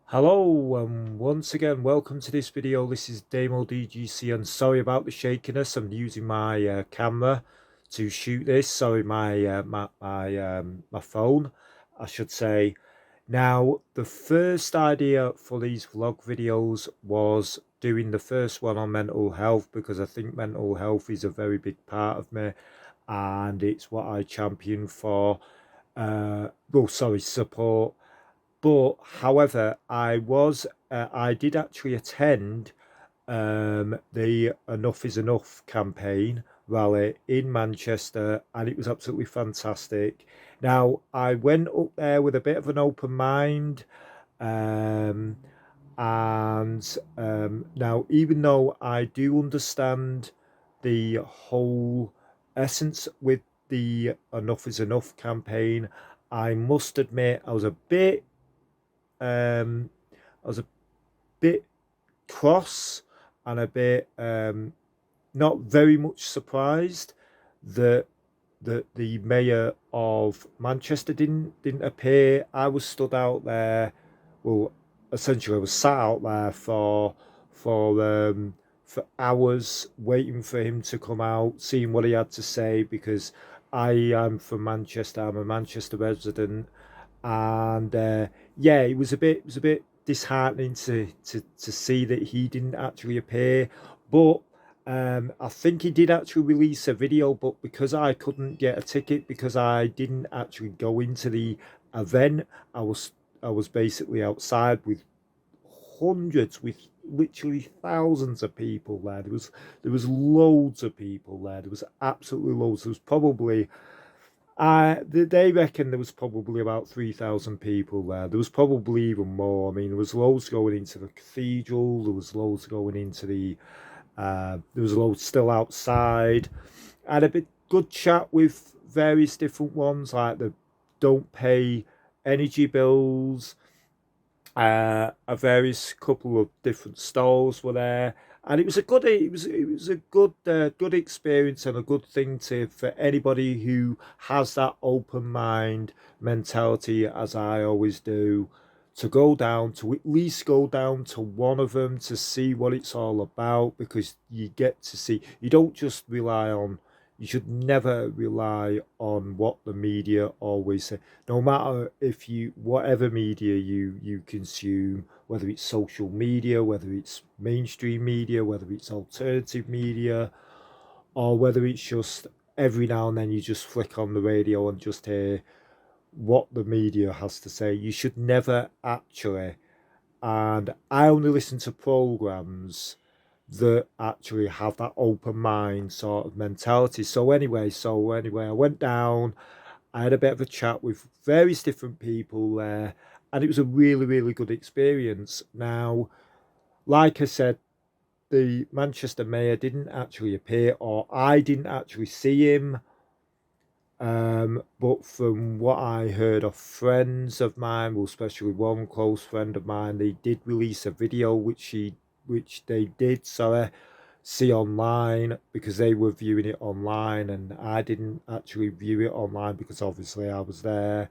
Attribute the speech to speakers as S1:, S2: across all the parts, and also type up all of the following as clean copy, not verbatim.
S1: Hello, once again, welcome to this video. This is Damo DGC, and sorry about the shakiness. I'm using my camera to shoot this. Sorry, my phone, I should say. Now, the first idea for these vlog videos was doing the first one on mental health because I think mental health is a very big part of me, and it's what I champion for. Support. But however, I did actually attend the Enough is Enough campaign rally in Manchester, and it was absolutely fantastic. Now, I went up there with a bit of an open mind, um, and now, even though I do understand the whole essence with the Enough is Enough campaign, I must admit um, I was a bit cross and a bit not very much surprised that the mayor of Manchester didn't appear. I was stood out there. Well, essentially, I was sat out there for hours waiting for him to come out, seeing what he had to say because I am from Manchester. I'm a Manchester resident, and yeah, it was a bit disheartening to see that he didn't actually appear, but I think he did actually release a video, but because I couldn't get a ticket because I didn't actually go into the event, I was I was basically outside with hundreds, with literally thousands of people there. There was loads of people there. There was absolutely loads. There was probably they reckon there was probably about 3,000 people there. There was probably even more. I mean, there was loads going into the cathedral. There was loads going into there was loads still outside. I had a bit good chat with various different ones, like the don't pay energy bills, a various couple of different stalls were there, and it was a good experience and a good thing to for anybody who has that open mind mentality, as I always do, to go down, to at least go down to one of them to see what it's all about, because you get to see, you don't just rely on, you should never rely on what the media always say, no matter if you whatever media you consume, whether it's social media, whether it's mainstream media, whether it's alternative media, or whether it's just every now and then you just flick on the radio and just hear what the media has to say. You should never actually, and I only listen to programs that actually have that open mind sort of mentality. So anyway, I went down, I had a bit of a chat with various different people there, and it was a really, really good experience. Now, like I said, the Manchester mayor didn't actually appear, or I didn't actually see him. But from what I heard of friends of mine, well, especially one close friend of mine, they did release a video which they did, sorry, see online because they were viewing it online, and I didn't actually view it online because obviously I was there.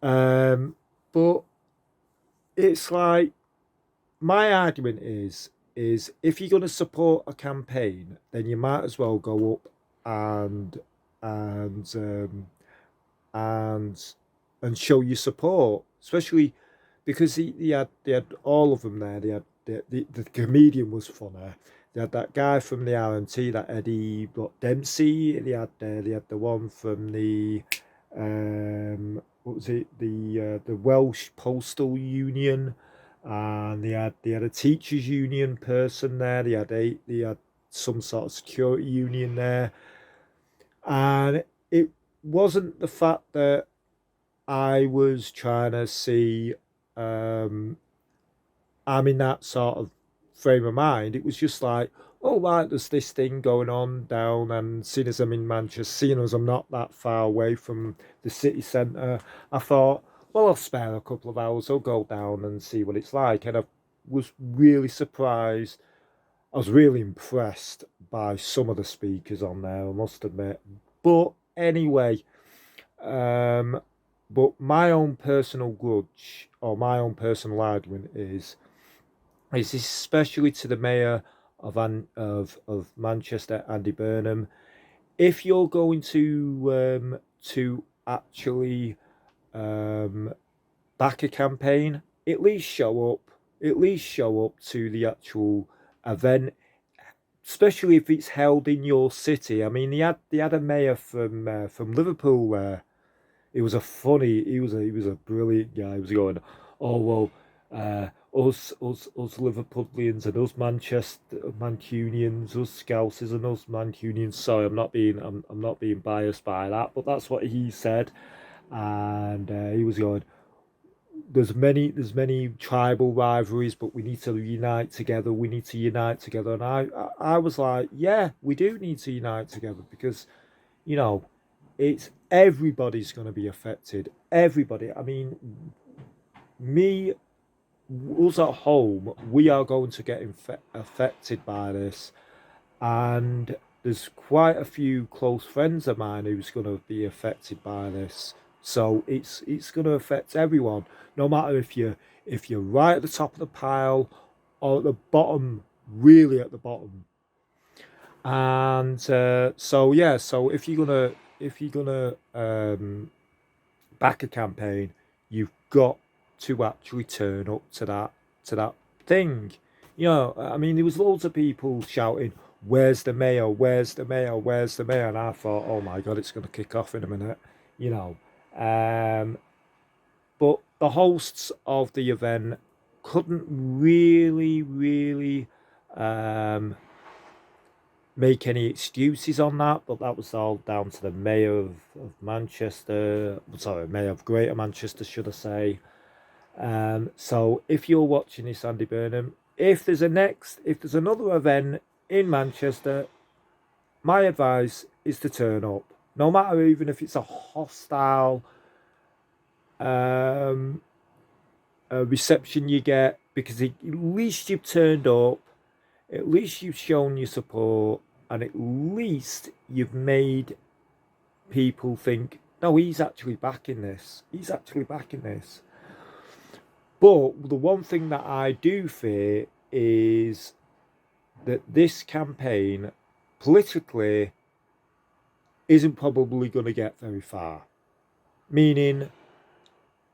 S1: Um, but it's like, my argument is if you're going to support a campaign, then you might as well go up and and um, and and show your support, especially because they had all of them there. They had the comedian was funny. They had that guy from the RNT, that Eddie Dempsey. They had the one from the what was it, the Welsh Postal Union, and they had a teachers union person there. They had some sort of security union there, and it wasn't the fact that I was trying to see, um, I'm in that sort of frame of mind. It was just like, oh, right, there's this thing going on down, and seeing as I'm in Manchester, seeing as I'm not that far away from the city centre, I thought, well, I'll spare a couple of hours, I'll go down and see what it's like. And I was really surprised. I was really impressed by some of the speakers on there, I must admit. But anyway, um, But my own personal grudge or my own personal argument is especially to the mayor of Manchester, Andy Burnham. If you're going to actually um, back a campaign, at least show up. At least show up to the actual event, especially if it's held in your city. I mean, they had a mayor from Liverpool there. It was a funny. He was a brilliant guy. He was going, oh well, us Liverpudlians and us Manchester Mancunians, us Scousers and us Mancunians. Sorry, I'm not being biased by that, but that's what he said, and he was going. There's many tribal rivalries, but we need to unite together. We need to unite together, and I was like, yeah, we do need to unite together because you know it's everybody's going to be affected. Everybody. I mean, me, us at home, we are going to get affected by this, and there's quite a few close friends of mine who's going to be affected by this. So it's going to affect everyone, no matter if you're right at the top of the pile or at the bottom, really at the bottom. And so yeah, so if you're gonna back a campaign, you've got to actually turn up to that thing. I mean, there was loads of people shouting, "Where's the mayor? Where's the mayor? Where's the mayor?" And I thought, "Oh my god, it's going to kick off in a minute," you know. Um, but the hosts of the event couldn't really um, make any excuses on that, but that was all down to the mayor of Manchester, sorry, mayor of Greater Manchester, should I say. So if you're watching this, Andy Burnham, if there's another event in Manchester, my advice is to turn up, no matter even if it's a hostile um, reception you get, because at least you've turned up, at least you've shown your support, and at least you've made people think, no, he's actually backing this. He's actually backing this. But the one thing that I do fear is that this campaign politically isn't probably going to get very far. Meaning,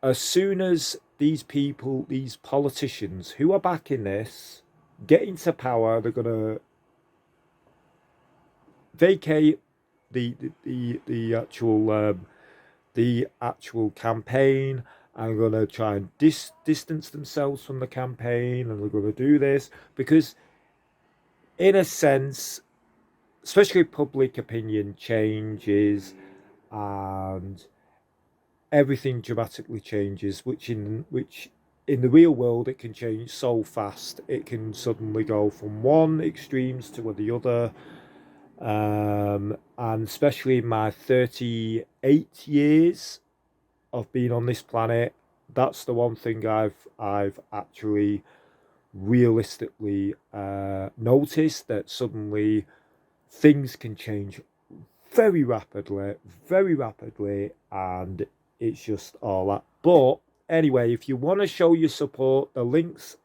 S1: as soon as these people, these politicians who are backing this, get into power, they're going to vacate the actual campaign, and going to try and distance themselves from the campaign, and they're going to do this because, in a sense, especially public opinion changes and everything dramatically changes, which in the real world it can change so fast. It can suddenly go from one extremes to the other. And especially in my 38 years of being on this planet, that's the one thing I've actually realistically noticed, that suddenly things can change very rapidly, and it's just all that. But anyway, if you want to show your support, there is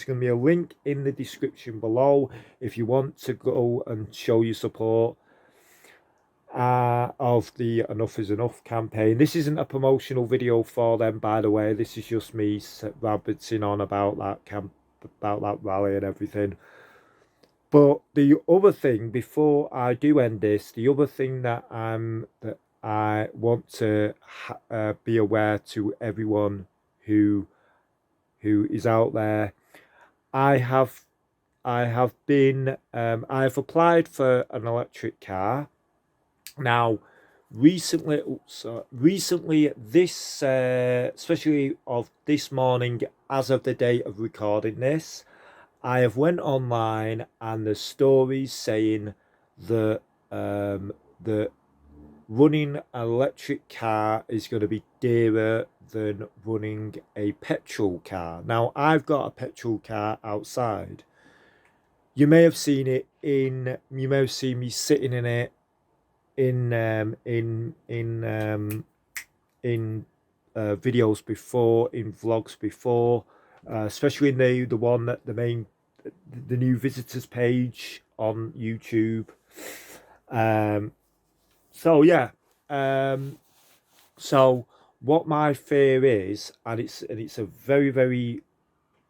S1: going to be a link in the description below if you want to go and show your support of the Enough is Enough campaign. This isn't a promotional video for them, by the way. This is just me rabbiting on about that rally and everything. But the other thing, before I do end this, the other thing that I want to be aware to everyone who is out there, I have I have applied for an electric car. Now, recently, this especially of this morning, as of the date of recording this, I have went online, and the stories saying that that running an electric car is going to be dearer than running a petrol car. Now, I've got a petrol car outside. You may have seen me sitting in it in in videos before, in vlogs before, especially in the one that the new visitors page on YouTube. Um, so yeah, um, so what my fear is, and it's a very very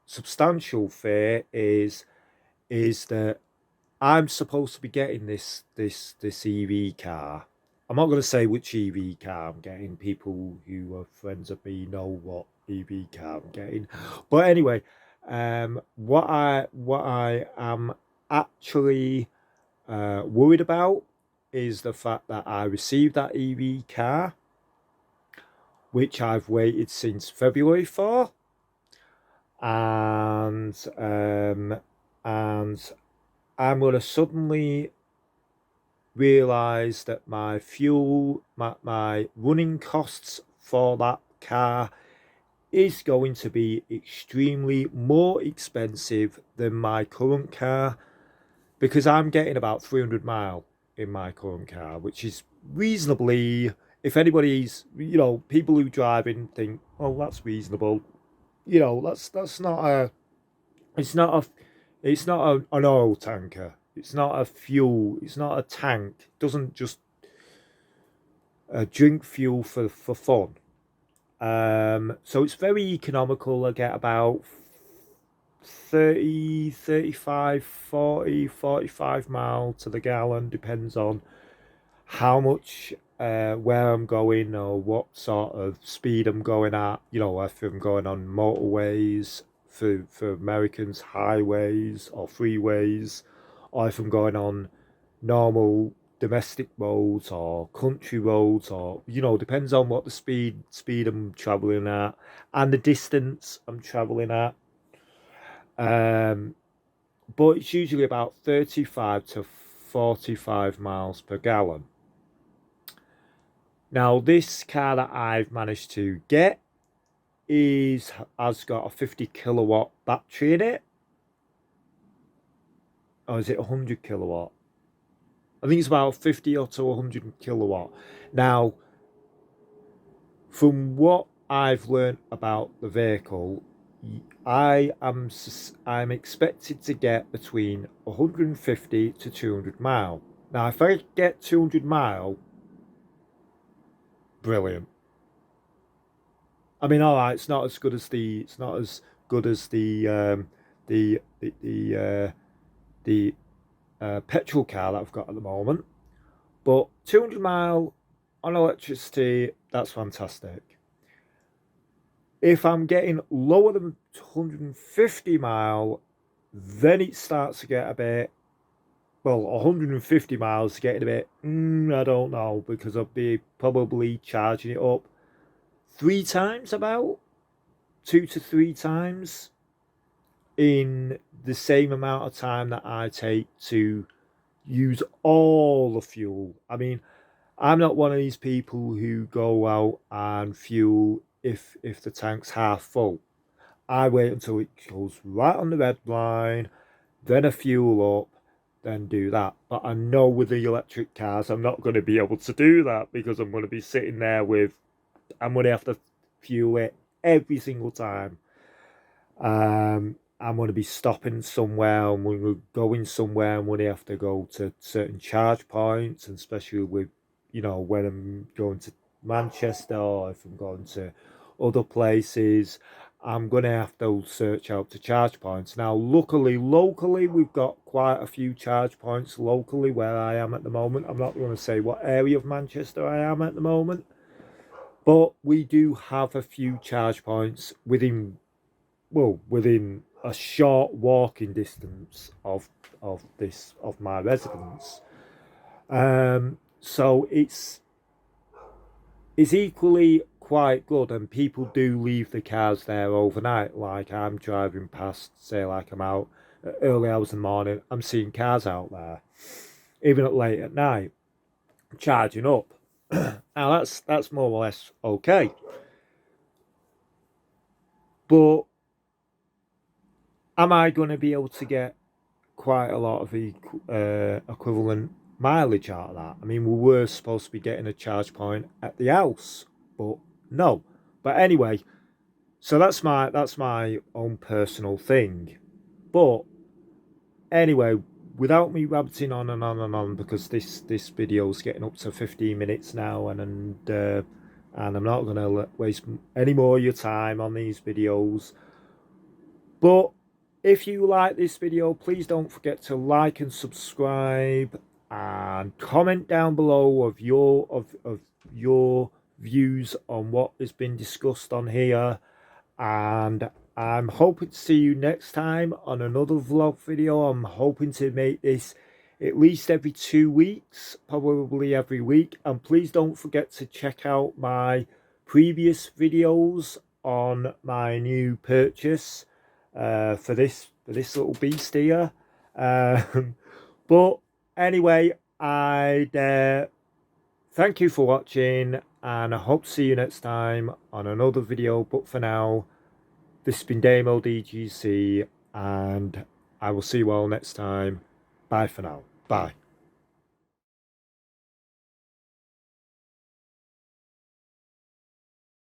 S1: substantial fear, is that I'm supposed to be getting this EV car. I'm not going to say which EV car I'm getting. People who are friends of me know what EV car I'm getting. But anyway, what I am actually worried about is the fact that I received that EV ar, which I've waited since February for, and and I'm going to suddenly realize that my fuel, my running costs for that car is going to be extremely more expensive than my current car, because I'm getting about 300 mile in my current car, which is reasonably, if anybody's, people who drive in think, oh, that's reasonable. That's not it's not a, an oil tanker. It's not a fuel. It's not a tank. It doesn't just drink fuel for fun. So it's very economical. I get about 30, 35, 40, 45 mile to the gallon, depends on how much, where I'm going or what sort of speed I'm going at. If I'm going on motorways, for Americans, highways or freeways, or if I'm going on normal domestic roads or country roads, or depends on what the speed I'm traveling at and the distance I'm traveling at. Um, but it's usually about 35 to 45 miles per gallon. Now, this car that I've managed to get has got a 50 kilowatt battery in it. Or is it 100 kilowatt? I think it's about 50 or to 100 kilowatt. Now, from what I've learned about the vehicle, I'm expected to get between 150 to 200 mile. Now, if I get 200 mile, brilliant. I mean, all right, it's not as good as the petrol car that I've got at the moment, but 200 mile on electricity, that's fantastic. If I'm getting lower than 150 mile, then it starts to get a bit, well, 150 miles getting a bit, I don't know, because I'll be probably charging it up three times, about 2 to 3 times in the same amount of time that I take to use all the fuel. I mean, I'm not one of these people who go out and fuel if the tank's half full. I wait until it goes right on the red line, then I fuel up, then do that. But I know with the electric cars, I'm not going to be able to do that, because I'm going to be sitting there I'm going to have to fuel it every single time. I'm going to be stopping somewhere, and we're going somewhere, and we have to go to certain charge points, and especially with, when I'm going to Manchester, or if I'm going to other places, I'm going to have to search out to charge points. Now, luckily, locally, we've got quite a few charge points locally where I am at the moment. I'm not going to say what area of Manchester I am at the moment, but we do have a few charge points within a short walking distance of my residence. So it's equally quite good, and people do leave the cars there overnight. Like, I'm driving past, say, like I'm out at early hours in the morning, I'm seeing cars out there, even at late at night, charging up. Now that's more or less okay, but am I going to be able to get quite a lot of equivalent mileage out of that? I mean, we were supposed to be getting a charge point at the house, but No. But anyway, so that's my own personal thing. But anyway, without me rabbiting on and on and on, because this video's getting up to 15 minutes now, and I'm not gonna waste any more of your time on these videos. But if you like this video, please don't forget to like and subscribe, and comment down below of your views on what has been discussed on here. And I'm hoping to see you next time on another vlog video. I'm hoping to make this at least every 2 weeks, probably every week. And please don't forget to check out my previous videos on my new purchase for this little beast here. But anyway, I'd thank you for watching, and I hope to see you next time on another video. But for now, this has been Damo DGC, and I will see you all next time. Bye for now. Bye.